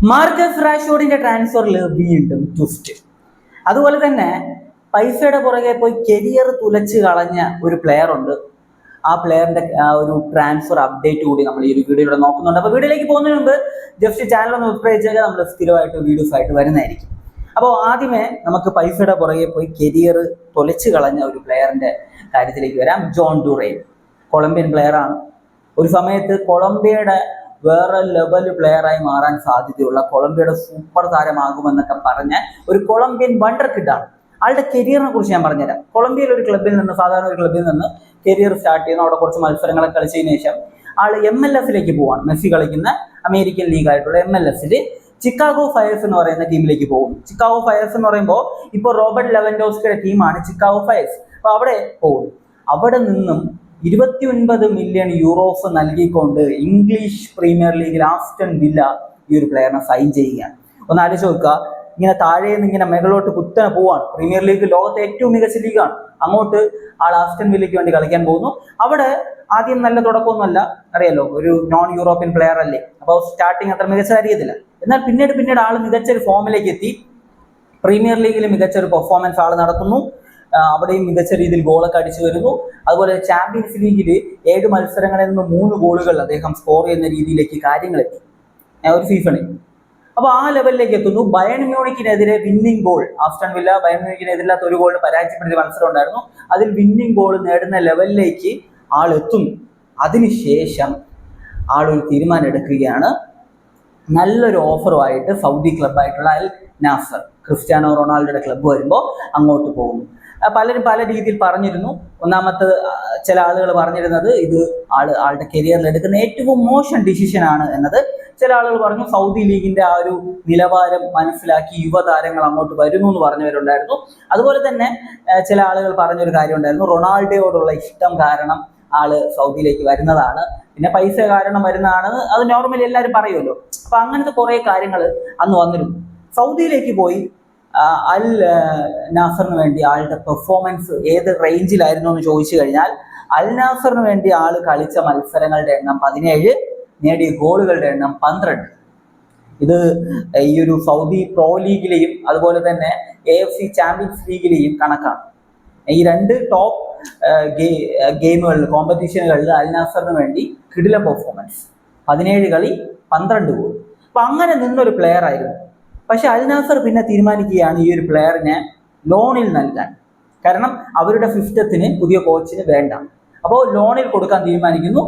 Marcus റാഷ്ഫോർഡിന്റെ ട്രാൻസ്ഫറിൽ വീണ്ടും twist. അതുപോലെ തന്നെ പൈസയുടെ പുറകെ പോയി കരിയർ തുലച്ച് കളഞ്ഞ ഒരു പ്ലെയർ ഉണ്ട്. ആ പ്ലെയറിന്റെ ഒരു ട്രാൻസ്ഫർ അപ്ഡേറ്റ് കൂടി നമ്മൾ ഈ ഒരു വീഡിയോയിലൂടെ നോക്കുന്നുണ്ട്. അപ്പോൾ വീഡിയോയിലേക്ക് പോകുന്നതിന് മുമ്പ് ജസ്റ്റ് ചാനൽ ഒന്ന് സബ്സ്ക്രൈബ് ചെയ്താൽ നമ്മൾ സ്ഥിരമായിട്ട് വീഡിയോസ് ആയിട്ട് വരുന്നതായിരിക്കും. അപ്പോൾ ആദ്യമേ നമുക്ക് പൈസയുടെ പുറകെ പോയി കരിയർ തുലച്ച് കളഞ്ഞ ഒരു പ്ലെയറിന്റെ കാര്യത്തിലേക്ക് വരാം. ജോൺ ഡുറൈൻ കൊളംബിയൻ പ്ലെയറാണ്. ഒരു സമയത്ത് കൊളംബിയയുടെ വേറെ ലെവൽ പ്ലെയറായി മാറാൻ സാധ്യതയുള്ള, കൊളംബിയയുടെ സൂപ്പർ താരമാകുമെന്നൊക്കെ പറഞ്ഞ ഒരു കൊളംബിയൻ വണ്ടർ കിഡാണ്. ആളുടെ കരിയറിനെ കുറിച്ച് ഞാൻ പറഞ്ഞുതരാം. കൊളംബിയയിൽ ഒരു ക്ലബ്ബിൽ നിന്ന്, സാധാരണ ഒരു ക്ലബ്ബിൽ നിന്ന് കരിയർ സ്റ്റാർട്ട് ചെയ്യുന്നു. അവിടെ കുറച്ച് മത്സരങ്ങളൊക്കെ കളിച്ചതിന് ശേഷം ആള് MLS പോവാണ്. മെസ്സി കളിക്കുന്ന അമേരിക്കൻ ലീഗായിട്ടുള്ള MLS ചിക്കാഗോ ഫയർസ് എന്ന് പറയുന്ന ടീമിലേക്ക് പോകും. ചിക്കാഗോ ഫയർസ് എന്ന് പറയുമ്പോൾ ഇപ്പോൾ റോബർട്ട് ലെവൻഡോസ്കിയുടെ ടീമാണ് ചിക്കാഗോ ഫയർസ്. അപ്പോൾ അവിടെ പോകും. അവിടെ നിന്നും 29 മില്യൺ യൂറോസ് നൽകിക്കൊണ്ട് ഇംഗ്ലീഷ് പ്രീമിയർ ലീഗിൽ ആസ്റ്റൺ വില്ല ഈ ഒരു പ്ലെയറിനെ സൈൻ ചെയ്യുകയാണ്. ഒന്ന് ആലോചിച്ച് നോക്കുക, ഇങ്ങനെ താഴെ നിന്ന് ഇങ്ങനെ മേലോട്ട് കുത്തനെ പോവാണ്. പ്രീമിയർ ലീഗ് ലോകത്തെ ഏറ്റവും മികച്ച ലീഗാണ്. അങ്ങോട്ട് ആൾ ആസ്റ്റൺ വില്ലയ്ക്ക് വേണ്ടി കളിക്കാൻ പോകുന്നു. അവിടെ ആദ്യം നല്ല തുടക്കമൊന്നുമല്ല, അറിയാലോ, ഒരു നോൺ യൂറോപ്യൻ പ്ലെയർ അല്ലേ, അപ്പോൾ സ്റ്റാർട്ടിങ് അത്ര മികച്ചതായിരിക്കത്തില്ല. എന്നാൽ പിന്നീട് ആൾ മികച്ചൊരു ഫോമിലേക്ക് എത്തി. പ്രീമിയർ ലീഗിൽ മികച്ചൊരു പെർഫോമൻസ് ആൾ നടത്തുന്നു. അവിടെയും മികച്ച രീതിയിൽ ഗോളൊക്കെ അടിച്ചു വരുന്നു. അതുപോലെ ചാമ്പ്യൻസ് ലീഗിൽ 7 മത്സരങ്ങളിൽ നിന്ന് 3 ഗോളുകൾ അദ്ദേഹം സ്കോർ ചെയ്യുന്ന രീതിയിലേക്ക് കാര്യങ്ങളെത്തി ഒരു സീസണിൽ. അപ്പോൾ ആ ലെവലിലേക്ക് എത്തുന്നു. ബയൺ മ്യൂണിക്കിനെതിരെ winning goal, Aston Villa Bayern മ്യൂണിക്കിനെതിരില്ലാത്ത ഒരു ഗോളിന് പരാജയപ്പെടുത്തിയ മത്സരം ഉണ്ടായിരുന്നു. അതിൽ വിന്നിംഗ് ഗോൾ നേടുന്ന ലെവലിലേക്ക് ആൾ എത്തുന്നു. അതിനുശേഷം ആളൊരു തീരുമാനം എടുക്കുകയാണ്. നല്ലൊരു ഓഫറുമായിട്ട് സൗദി ക്ലബ്ബായിട്ടുള്ള അൽ നാസർ, ക്രിസ്ത്യാനോ റൊണാൾഡോയുടെ ക്ലബ്ബ് വരുമ്പോൾ അങ്ങോട്ട് പോകുന്നു. പലരും പല രീതിയിൽ പറഞ്ഞിരുന്നു. ഒന്നാമത്തെ ചില ആളുകൾ പറഞ്ഞിരുന്നത് ഇത് ആളുടെ കരിയറിൽ എടുക്കുന്ന ഏറ്റവും മോശം ഡിസിഷനാണ് എന്നത്. ചില ആളുകൾ പറഞ്ഞു സൗദി ലീഗിന്റെ ആ ഒരു നിലവാരം മനസ്സിലാക്കി യുവതാരങ്ങൾ അങ്ങോട്ട് വരുന്നു എന്ന് പറഞ്ഞവരുണ്ടായിരുന്നു. അതുപോലെ തന്നെ ചില ആളുകൾ പറഞ്ഞൊരു കാര്യം ഉണ്ടായിരുന്നു, റൊണാൾഡോയോടുള്ള ഇഷ്ടം കാരണം ആള് സൗദിയിലേക്ക് വരുന്നതാണ്, പിന്നെ പൈസ കാരണം വരുന്നതാണ്. അത് നോർമലി എല്ലാവരും പറയുമല്ലോ. അപ്പൊ അങ്ങനത്തെ കുറെ കാര്യങ്ങൾ അന്ന് വന്നിരുന്നു. സൗദിയിലേക്ക് പോയി അൽ നാസറിന് വേണ്ടി ആളുടെ പെർഫോമൻസ് ഏത് റേഞ്ചിലായിരുന്നു എന്ന് ചോദിച്ചു കഴിഞ്ഞാൽ, അൽ നാസറിന് വേണ്ടി ആള് കളിച്ച മത്സരങ്ങളുടെ എണ്ണം 17, നേടിയ ഗോളുകളുടെ എണ്ണം 12. ഇത് ഈ ഒരു സൗദി പ്രോ ലീഗിലെയും അതുപോലെ തന്നെ AFC ചാമ്പ്യൻസ് ലീഗിലെയും കണക്കാണ്. ഈ 2 ടോപ്പ് ഗെയിമുകളിൽ, കോമ്പറ്റീഷനുകളിൽ അൽ നാസറിന് വേണ്ടി കിടിലൻ പെർഫോമൻസ്, 17 കളി 12 ഗോൾ. അപ്പൊ അങ്ങനെ നിന്നൊരു പ്ലെയർ ആയിരുന്നു. പക്ഷെ അൽ നാസർ പിന്നെ തീരുമാനിക്കുകയാണ് ഈ ഒരു പ്ലെയറിനെ ലോണിൽ നൽകാൻ. കാരണം അവരുടെ സിസ്റ്റത്തിന് പുതിയ കോച്ചിന് വേണ്ട. അപ്പോൾ ലോണിൽ കൊടുക്കാൻ തീരുമാനിക്കുന്നു.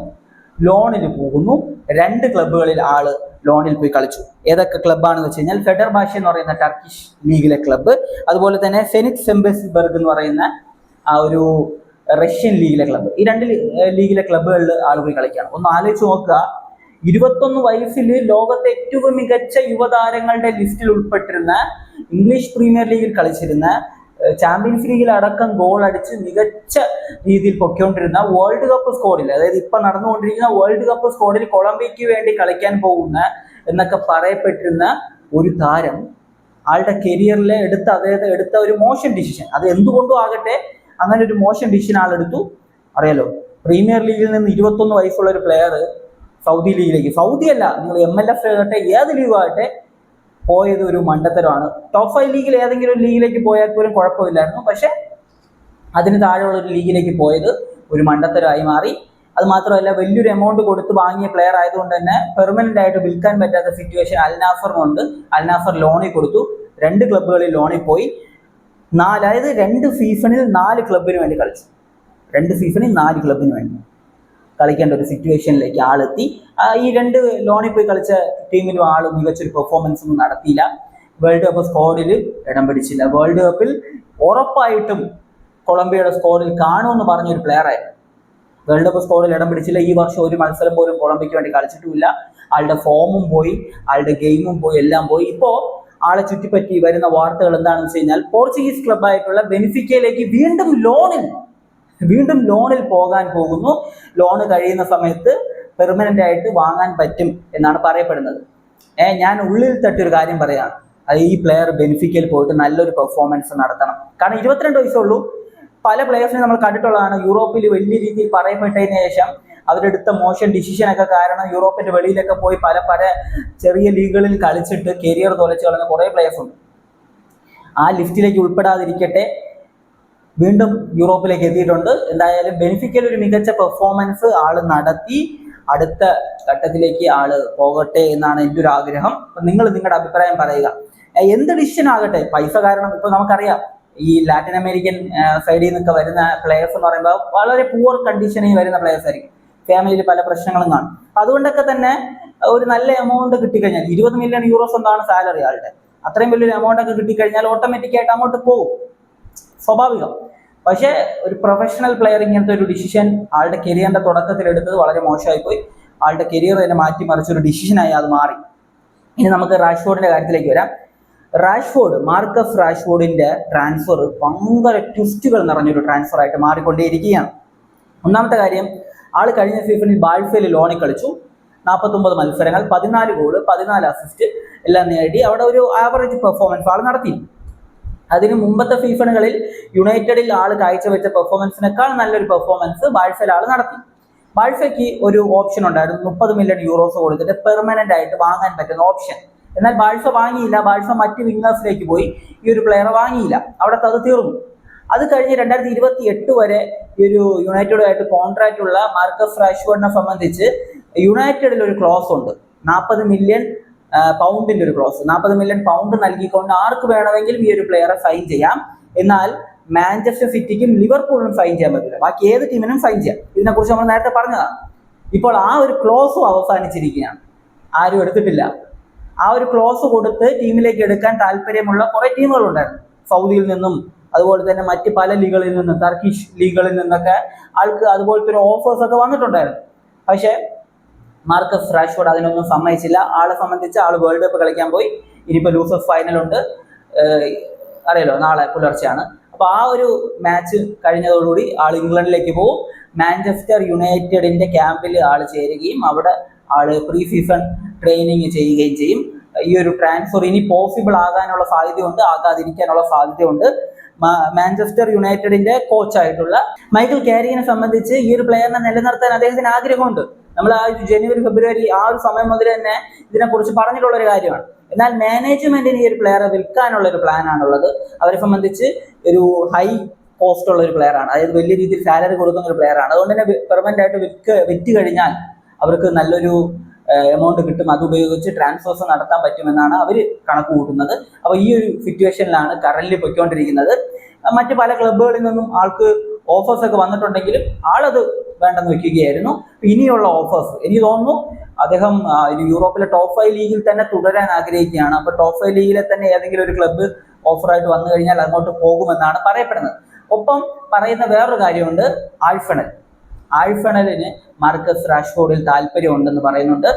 ലോണിൽ പോകുന്നു. 2 ക്ലബ്ബുകളിൽ ആള് ലോണിൽ പോയി കളിച്ചു. ഏതൊക്കെ ക്ലബ്ബാണെന്ന് വെച്ച് കഴിഞ്ഞാൽ ഫെഡർബാഷ് എന്ന് പറയുന്ന ടർക്കിഷ് ലീഗിലെ ക്ലബ്ബ്, അതുപോലെ തന്നെ സെനിറ്റ് സെമ്പേഴ്സ്ബർഗ് എന്ന് പറയുന്ന ആ ഒരു റഷ്യൻ ലീഗിലെ ക്ലബ്ബ്. ഈ 2 ലീഗിലെ ക്ലബ്ബുകളിൽ ആൾ പോയി കളിക്കുകയാണ്. ഒന്ന് ആലോചിച്ച് നോക്കുക, 21 വയസ്സിൽ ലോകത്തെ ഏറ്റവും മികച്ച യുവതാരങ്ങളുടെ ലിസ്റ്റിൽ ഉൾപ്പെട്ടിരുന്ന, ഇംഗ്ലീഷ് പ്രീമിയർ ലീഗിൽ കളിച്ചിരുന്ന, ചാമ്പ്യൻസ് ലീഗിൽ അടക്കം ഗോൾ അടിച്ച് മികച്ച രീതിയിൽ പൊയ്ക്കൊണ്ടിരുന്ന, വേൾഡ് കപ്പ് സ്ക്വാഡിൽ, അതായത് ഇപ്പൊ നടന്നുകൊണ്ടിരിക്കുന്ന വേൾഡ് കപ്പ് സ്ക്വാഡിൽ കൊളംബിയയ്ക്ക് വേണ്ടി കളിക്കാൻ പോകുന്ന എന്നൊക്കെ പറയപ്പെട്ടിരുന്ന ഒരു താരം ആളുടെ കരിയറിലെ എടുത്ത ഒരു മോശം ഡിസിഷൻ, അത് എന്തുകൊണ്ടും ആകട്ടെ, അങ്ങനെ ഒരു മോശം ഡിസിഷൻ ആളെടുത്തു. അറിയാലോ, പ്രീമിയർ ലീഗിൽ നിന്ന് 21 വയസ്സുള്ള ഒരു പ്ലെയർ സൗദി ലീഗിലേക്ക്, സൗദി അല്ല, നിങ്ങൾ MLS ആകട്ടെ ഏത് ലീഗാകട്ടെ, പോയത് ഒരു മണ്ടത്തരമാണ്. ടോപ്പ് 5 ലീഗിൽ ഏതെങ്കിലും ഒരു ലീഗിലേക്ക് പോയാൽ പോലും കുഴപ്പമില്ലായിരുന്നു. പക്ഷെ അതിന് താഴെയുള്ള ഒരു ലീഗിലേക്ക് പോയത് ഒരു മണ്ടത്തരമായി മാറി. അത് മാത്രമല്ല, വലിയൊരു എമൗണ്ട് കൊടുത്ത് വാങ്ങിയ പ്ലെയർ ആയതുകൊണ്ട് തന്നെ പെർമനന്റ് ആയിട്ട് വിൽക്കാൻ പറ്റാത്ത സിറ്റുവേഷൻ അൽ നാസറിനുണ്ട്. അൽ നാസർ ലോണിൽ കൊടുത്തു. 2 ക്ലബ്ബുകളിൽ ലോണിൽ പോയി. അതായത് 2 സീസണിൽ 4 ക്ലബിന് വേണ്ടി കളിച്ചു. 2 സീസണിൽ 4 ക്ലബിന് വേണ്ടി കളിക്കേണ്ട ഒരു സിറ്റുവേഷനിലേക്ക് ആളെത്തി. ഈ 2 ലോണിൽ പോയി കളിച്ച ടീമിലും ആൾ മികച്ചൊരു പെർഫോമൻസ് ഒന്നും നടത്തിയില്ല. വേൾഡ് കപ്പ് സ്ക്വാഡിൽ ഇടം പിടിച്ചില്ല. വേൾഡ് കപ്പിൽ ഉറപ്പായിട്ടും കൊളംബിയയുടെ സ്ക്വാഡിൽ കാണുമെന്ന് പറഞ്ഞൊരു പ്ലെയർ ആയിരുന്നു. വേൾഡ് കപ്പ് സ്ക്വാഡിൽ ഇടം പിടിച്ചില്ല. ഈ വർഷം ഒരു മത്സരം പോലും കൊളംബിയയ്ക്ക് വേണ്ടി കളിച്ചിട്ടുമില്ല. ആളുടെ ഫോമും പോയി, ആളുടെ ഗെയിമും പോയി, എല്ലാം പോയി. ഇപ്പോൾ ആളെ ചുറ്റിപ്പറ്റി വരുന്ന വാർത്തകൾ എന്താണെന്ന് വെച്ച് കഴിഞ്ഞാൽ, പോർച്ചുഗീസ് ക്ലബ്ബായിട്ടുള്ള ബെനിഫിക്കയിലേക്ക് വീണ്ടും ലോണിൽ പോകാൻ പോകുന്നു. ലോണ് കഴിയുന്ന സമയത്ത് പെർമനന്റ് ആയിട്ട് വാങ്ങാൻ പറ്റും എന്നാണ് പറയപ്പെടുന്നത്. ഞാൻ ഉള്ളിൽ തട്ടിയൊരു കാര്യം പറയാണ്, അത് ഈ പ്ലെയർ ബെനിഫിക്കയിൽ പോയിട്ട് നല്ലൊരു പെർഫോമൻസ് നടത്തണം. കാരണം 22 വയസ്സുള്ളൂ. പല പ്ലെയേഴ്സിനെ നമ്മൾ കണ്ടിട്ടുള്ളതാണ്. യൂറോപ്പിൽ വലിയ രീതിയിൽ പറയപ്പെട്ടതിന് ശേഷം അവരെടുത്ത മോശം ഡിസിഷനൊക്കെ കാരണം യൂറോപ്പിന്റെ വെളിയിലൊക്കെ പോയി പല പല ചെറിയ ലീഗുകളിൽ കളിച്ചിട്ട് കരിയർ തുലച്ച് കളഞ്ഞ കുറേ പ്ലേയേഴ്സ് ഉണ്ട്. ആ ലിസ്റ്റിലേക്ക് ഉൾപ്പെടാതിരിക്കട്ടെ, വീണ്ടും യൂറോപ്പിലേക്ക് എത്തിയിട്ടുണ്ട്. എന്തായാലും ബെനിഫിക്കൽ ഒരു മികച്ച പെർഫോമൻസ് ആള് നടത്തി അടുത്ത ഘട്ടത്തിലേക്ക് ആള് പോകട്ടെ എന്നാണ് എൻ്റെ ഒരു ആഗ്രഹം. നിങ്ങൾ നിങ്ങളുടെ അഭിപ്രായം പറയുക. എന്ത് ഡിസിഷൻ ആകട്ടെ, പൈസ കാരണം ഇപ്പൊ നമുക്കറിയാം ഈ ലാറ്റിൻ അമേരിക്കൻ സൈഡിൽ നിന്നൊക്കെ വരുന്ന പ്ലേയേഴ്സ് എന്ന് പറയുമ്പോൾ വളരെ പൂവർ കണ്ടീഷനിൽ വരുന്ന പ്ലേയേഴ്സ് ആയിരിക്കും. ഫാമിലിയിൽ പല പ്രശ്നങ്ങളും കാണും. അതുകൊണ്ടൊക്കെ തന്നെ ഒരു നല്ല എമൗണ്ട് കിട്ടിക്കഴിഞ്ഞാൽ 20 മില്യൺ യൂറോസ് എന്താണ് സാലറി ആളുടെ, അത്രയും വലിയൊരു എമൗണ്ട് ഒക്കെ കിട്ടിക്കഴിഞ്ഞാൽ ഓട്ടോമാറ്റിക്കായിട്ട് അങ്ങോട്ട് പോകും, സ്വാഭാവികം. പക്ഷേ ഒരു പ്രൊഫഷണൽ പ്ലെയർ ഇങ്ങനത്തെ ഒരു ഡിസിഷൻ ആളുടെ കരിയറിന്റെ തുടക്കത്തിൽ എടുത്തത് വളരെ മോശമായി പോയി. ആളുടെ കരിയർ തന്നെ മാറ്റിമറിച്ചൊരു ഡിസിഷനായി അത് മാറി. ഇനി നമുക്ക് റാഷ്ഫോർഡിന്റെ കാര്യത്തിലേക്ക് വരാം. മാർക്കസ് റാഷ്ഫോർഡിന്റെ ട്രാൻസ്ഫർ ഭയങ്കര ട്വിസ്റ്റുകൾ നിറഞ്ഞൊരു ട്രാൻസ്ഫർ ആയിട്ട് മാറിക്കൊണ്ടേയിരിക്കുകയാണ്. ഒന്നാമത്തെ കാര്യം, ആള് കഴിഞ്ഞ സീസണിൽ ബാഴ്സയിൽ ലോണിൽ കളിച്ചു. 49 മത്സരങ്ങൾ, 14 ഗോള്, 14 അസിസ്റ്റ് എല്ലാം നേടി അവിടെ ഒരു ആവറേജ് പെർഫോമൻസ് ആൾ നടത്തി. അതിന് മുമ്പത്തെ സീസണുകളിൽ യുണൈറ്റഡിൽ ആൾ കാഴ്ചവെച്ച പെർഫോമൻസിനേക്കാൾ നല്ലൊരു പെർഫോമൻസ് ബാഴ്സയിൽ ആൾ നടത്തി. ബാഴ്സയ്ക്ക് ഒരു ഓപ്ഷൻ ഉണ്ടായിരുന്നു, 30 മില്യൺ യൂറോസ് കൊടുത്തിട്ട് പെർമനന്റ് ആയിട്ട് വാങ്ങാൻ പറ്റുന്ന ഓപ്ഷൻ. എന്നാൽ ബാഴ്സ വാങ്ങിയില്ല. ബാഴ്സ മറ്റ് വിങ്ങേഴ്സിലേക്ക് പോയി, ഈ ഒരു പ്ലെയറെ വാങ്ങിയില്ല. അവിടുത്തെ അത് തീർന്നു. അത് കഴിഞ്ഞ് 2028 വരെ ഈ ഒരു യുണൈറ്റഡുമായിട്ട് കോൺട്രാക്റ്റ് ഉള്ള മാർക്കസ് റാഷ്ഫോർഡിനെ സംബന്ധിച്ച് യുണൈറ്റഡിൽ ഒരു ക്ലോസ് ഉണ്ട്, 40 മില്യൺ പൗണ്ടിന്റെ ഒരു ക്ലോസ്. 40 മില്യൺ പൗണ്ട് നൽകിക്കൊണ്ട് ആർക്ക് വേണമെങ്കിലും ഈ ഒരു പ്ലെയറെ സൈൻ ചെയ്യാം. എന്നാൽ മാഞ്ചസ്റ്റർ സിറ്റിക്കും ലിവർപൂളിനും സൈൻ ചെയ്യാൻ പറ്റില്ല, ബാക്കി ഏത് ടീമിനും സൈൻ ചെയ്യാം. ഇതിനെക്കുറിച്ച് നമ്മൾ നേരത്തെ പറഞ്ഞതാണ്. ഇപ്പോൾ ആ ഒരു ക്ലോസും അവസാനിച്ചിരിക്കുകയാണ്, ആരും എടുത്തിട്ടില്ല. ആ ഒരു ക്ലോസ് കൊടുത്ത് ടീമിലേക്ക് എടുക്കാൻ താല്പര്യമുള്ള കുറെ ടീമുകളുണ്ടായിരുന്നു. സൗദിയിൽ നിന്നും അതുപോലെ തന്നെ മറ്റ് പല ലീഗുകളിൽ നിന്നും, ടർക്കിഷ് ലീഗുകളിൽ നിന്നൊക്കെ ആൾക്ക് അതുപോലത്തെ ഒരു ഓഫേഴ്സ് ഒക്കെ വന്നിട്ടുണ്ടായിരുന്നു. പക്ഷേ മാർക്കസ് റാഷ്ഫോർഡ് അതിനൊന്നും സമ്മതിച്ചില്ല. ആളെ സംബന്ധിച്ച് ആൾ വേൾഡ് കപ്പ് കളിക്കാൻ പോയി. ഇനിയിപ്പോൾ ലൂസേഴ്സ് ഫൈനലുണ്ട്, അറിയാലോ, നാളെ പുലർച്ചെയാണ്. അപ്പോൾ ആ ഒരു മാച്ച് കഴിഞ്ഞതോടുകൂടി ആൾ ഇംഗ്ലണ്ടിലേക്ക് പോകും. മാഞ്ചസ്റ്റർ യുണൈറ്റഡിന്റെ ക്യാമ്പിൽ ആൾ ചേരുകയും അവിടെ ആള് പ്രീ സീസൺ ട്രെയിനിങ് ചെയ്യുകയും ചെയ്യും. ഈ ഒരു ട്രാൻസ്ഫർ ഇനി പോസിബിൾ ആകാനുള്ള സാധ്യതയുണ്ട്, ആകാതിരിക്കാനുള്ള സാധ്യതയുണ്ട്. മാഞ്ചസ്റ്റർ യുണൈറ്റഡിന്റെ കോച്ചായിട്ടുള്ള മൈക്കൽ കാരിക്കിനെ സംബന്ധിച്ച് ഈ ഒരു പ്ലെയറിനെ നിലനിർത്താൻ അദ്ദേഹത്തിന് ആഗ്രഹമുണ്ട്. നമ്മൾ ആ ഒരു ജനുവരി ഫെബ്രുവരി ആ ഒരു സമയം മുതൽ തന്നെ ഇതിനെക്കുറിച്ച് പറഞ്ഞിട്ടുള്ള ഒരു കാര്യമാണ്. എന്നാൽ മാനേജ്മെന്റിന് ഈ ഒരു പ്ലെയറെ വിൽക്കാനുള്ള ഒരു പ്ലാൻ ആണുള്ളത്. അവരെ സംബന്ധിച്ച് ഒരു ഹൈ കോസ്റ്റ് ഉള്ള ഒരു പ്ലെയർ ആണ്, അതായത് വലിയ രീതിയിൽ സാലറി കൊടുക്കുന്ന ഒരു പ്ലെയർ ആണ്. അതുകൊണ്ട് തന്നെ പെർമനന്റ് ആയിട്ട് വിറ്റ് കഴിഞ്ഞാൽ അവർക്ക് നല്ലൊരു എമൗണ്ട് കിട്ടും. അതുപയോഗിച്ച് ട്രാൻസ്ഫേഴ്സ് നടത്താൻ പറ്റുമെന്നാണ് അവർ കണക്ക് കൂട്ടുന്നത്. അപ്പോൾ ഈ ഒരു സിറ്റുവേഷനിലാണ് കറന്റ് പൊയ്ക്കൊണ്ടിരിക്കുന്നത്. മറ്റ് പല ക്ലബ്ബുകളിൽ നിന്നും ആൾക്ക് ഓഫേഴ്സ് ഒക്കെ വന്നിട്ടുണ്ടെങ്കിലും ആളത് വേണ്ടെന്ന് വെക്കുകയായിരുന്നു. ഇനിയുള്ള ഓഫേഴ്സ് എനിക്ക് തോന്നുന്നു അദ്ദേഹം യൂറോപ്പിലെ ടോപ്പ് 5 ലീഗിൽ തന്നെ തുടരാൻ ആഗ്രഹിക്കുകയാണ്. അപ്പോൾ ടോപ്പ് 5 ലീഗിലെ തന്നെ ഏതെങ്കിലും ഒരു ക്ലബ്ബ് ഓഫറായിട്ട് വന്നു കഴിഞ്ഞാൽ അങ്ങോട്ട് പോകുമെന്നാണ് പറയപ്പെടുന്നത്. ഒപ്പം പറയുന്ന വേറൊരു കാര്യമുണ്ട്, ആഴ്സണലിന് മാർക്കസ് റാഷ്ഫോർഡിൽ താല്പര്യമുണ്ടെന്ന് പറയുന്നുണ്ട്.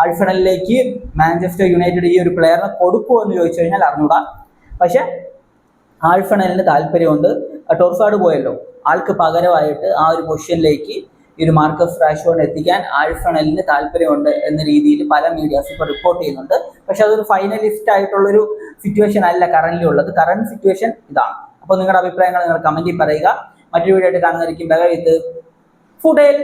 ആഴ്സണലിലേക്ക് മാഞ്ചസ്റ്റർ യുണൈറ്റഡ് ഈ ഒരു പ്ലെയറിനെ കൊടുക്കുമോ എന്ന് ചോദിച്ചു കഴിഞ്ഞാൽ അറിഞ്ഞൂടാ. പക്ഷെ ആഴ്സണലിന് താല്പര്യമുണ്ട്. ടോർസാഡ് പോയല്ലോ, ആൾക്ക് പകരമായിട്ട് ആ ഒരു പൊസിഷനിലേക്ക് ഈ ഒരു മാർക്കസ് റാഷ്ഫോർഡിനെ എത്തിക്കാൻ ആഴ്സണലിന് താല്പര്യമുണ്ട് എന്ന രീതിയിൽ പല മീഡിയാസ് ഇപ്പോൾ റിപ്പോർട്ട് ചെയ്യുന്നുണ്ട്. പക്ഷെ അതൊരു ഫൈനലിസ്റ്റ് ആയിട്ടുള്ളൊരു സിറ്റുവേഷൻ അല്ല കറന്റ് ഉള്ളത്. കറന്റ് സിറ്റുവേഷൻ ഇതാണ്. അപ്പോൾ നിങ്ങളുടെ അഭിപ്രായങ്ങൾ നിങ്ങൾ കമന്റിൽ പറയുക. മറ്റൊരു വീഡിയോ ആയിട്ട് കാണുന്നതായിരിക്കും. ബൈ വിത്ത് ഫുഡേൽ.